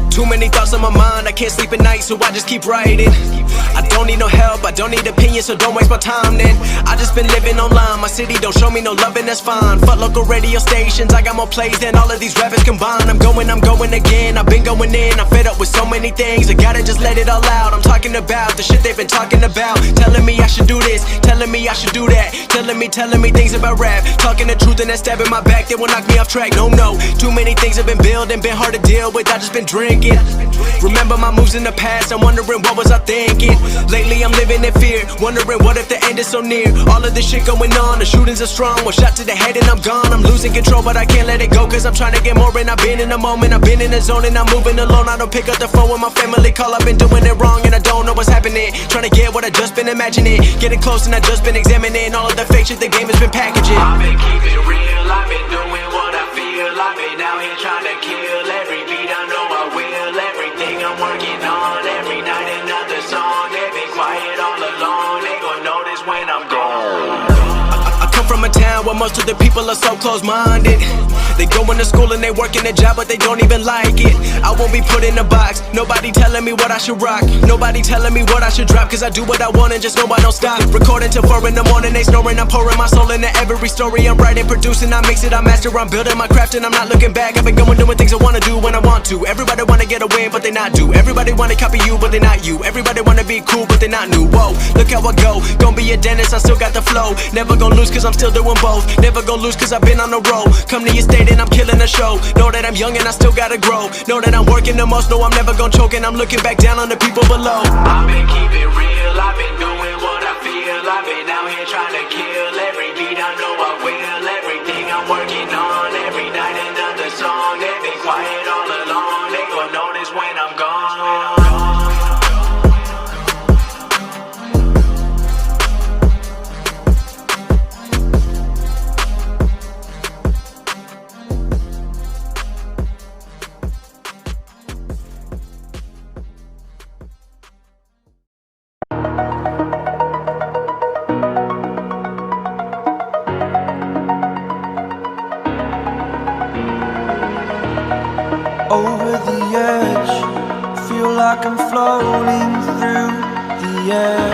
Too many thoughts on my mind, I can't sleep at night, so I just keep writing. I don't need no help, I don't need opinions, so don't waste my time then. I just been living online, my city don't show me no love and that's fine. Fuck local radio stations, I got more plays than all of these rappers combined. I'm going again, I've been going in, I'm fed up with so many things. I gotta just let it all out, I'm talking about the shit they've been talking about. Telling me I should do this, telling me I should do that. Telling me things about rap. Talking the truth and that stab in my back, they will knock me off track. No, too many things have been building, been hard to deal with, I just been drinking. Remember my moves in the past, I'm wondering what was I thinking. Lately I'm living in fear, wondering what if the end is so near. All of this shit going on, the shootings are strong. One shot to the head and I'm gone. I'm losing control but I can't let it go, cause I'm trying to get more. And I've been in the moment, I've been in the zone, and I'm moving alone. I don't pick up the phone when my family call, I've been doing it wrong and I don't know what's happening. Trying to get what I just been imagining, getting close and I just been examining all of the fake shit the game has been packaging. I've been keeping it real, I've been doing what I feel. I've been out here trying to kill every beat, I know I will. Everything I'm working on, every night another song. They've been quiet all along, they gon' notice when I'm gone. I come from a town where most of the people are so close-minded. They going to school and they working a job but they don't even like it. I won't be put in a box, nobody telling me what I should rock. Nobody telling me what I should drop, cause I do what I want and just know I don't stop. Recording till 4 in the morning, they snoring. I'm pouring my soul into every story. I'm writing, producing, I mix it, I master. I'm building my craft and I'm not looking back. I've been going doing things I wanna do when I want to. Everybody wanna get away but they not do. Everybody wanna copy you but they not you. Everybody wanna be cool but they not new. Whoa, look how I go, gonna be a dentist, I still got the flow. Never gonna lose cause I'm still doing both. Never gonna lose cause I've been on the road. Come to your state and I'm killing the show. Know that I'm young and I still gotta grow. Know that I'm working the most, know I'm never gonna choke. And I'm looking back down on the people below. I've been keeping it real, I've been doing what I feel. I've been out here trying to kill every beat, I know I will. Everything I'm working on, every night another song. They've been quiet all along, they gon' notice when I'm gone. Over the edge, feel like I'm floating through the air.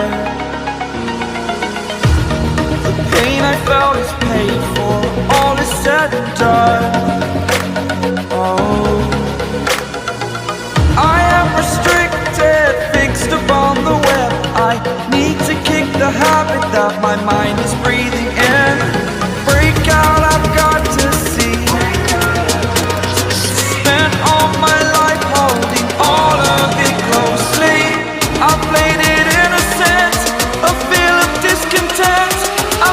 The pain I felt is paid for, all is said and done. Oh, I am restricted, fixed upon the web. I need to kick the habit that my mind is breathing in. Break out, I've got to see. All my life holding all of it closely. I played it innocent, a feel of discontent. I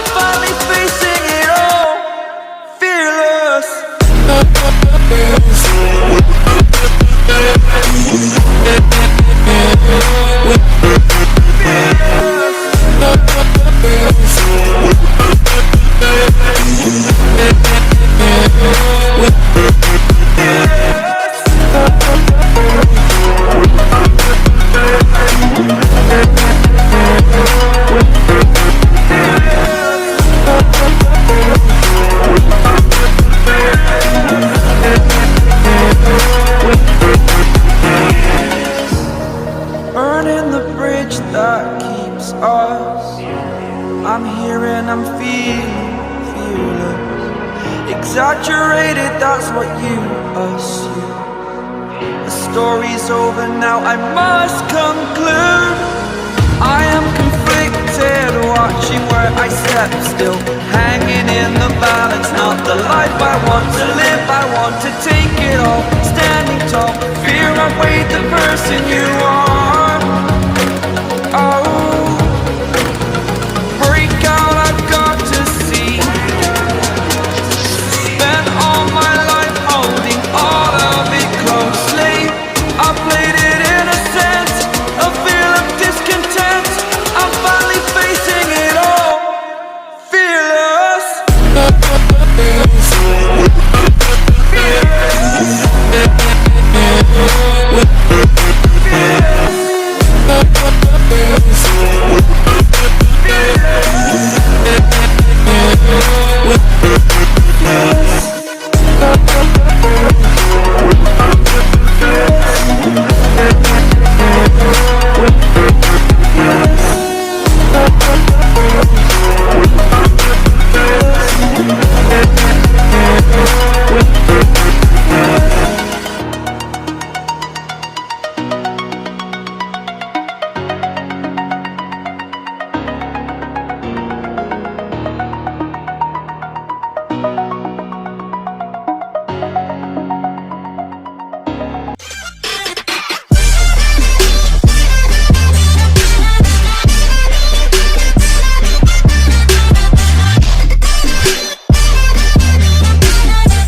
I'm here and I'm feeling fearless. Exaggerated, that's what you assume. The story's over now, I must conclude. I am conflicted, watching where I step still, hanging in the balance. Not the life I want to live, I want to take it all. Standing tall, fear I weighed the person you